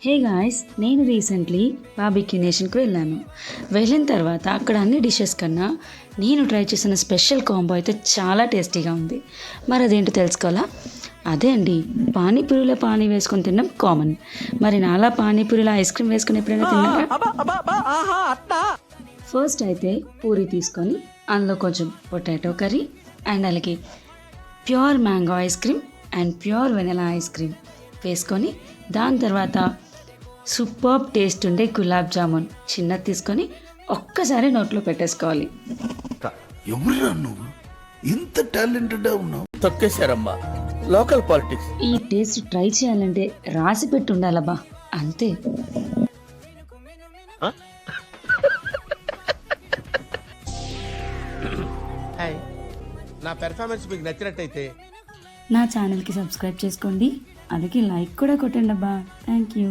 Hey guys, నేను recently barbecue నేషన్కి వెళ్ళిన తర్వాత అక్కడ అన్ని డిషెస్ కన్నా నేను ట్రై చేసిన స్పెషల్ కాంబో అయితే చాలా టేస్టీగా ఉంది. మరి అదేంటో తెలుసుకోవాలా? అదే అండి, పానీపూరిలో పానీ వేసుకొని తినడం కామన్. మరి నాలా పానీపూరిలో ఐస్ క్రీమ్ వేసుకొని ఎప్పుడైనా తిన్నారా? ఫస్ట్ అయితే పూరి తీసుకొని అందులో కొంచెం పొటాటో కర్రీ అండ్ అలాగే pure mango ice cream and pure vanilla ice cream వేసుకొని దాని తర్వాత సూపర్ టేస్ట్ ఉండే గులాబ్ జామున్ చిన్నది తీసుకొని ఒక్కసారి నోట్లో పెట్టేసుకోవాలి. ఎవరురా నువ్వు, ఇంత టాలెంటెడ్ ఉన్నావు? తొక్కేశారమ్మా లోకల్ పాలిటిక్స్. ఈ టేస్ట్ ట్రై చేయాలంటే రాసి పెట్టి ఉండాలబ్బా, అంతే. హాయ్, నా పెర్ఫార్మెన్స్ మీకు నచ్చినట్టయితే నా ఛానల్కి సబ్స్క్రైబ్ చేసుకోండి, అలాగే లైక్ కూడా కొట్టండి అబ్బా. Thank you.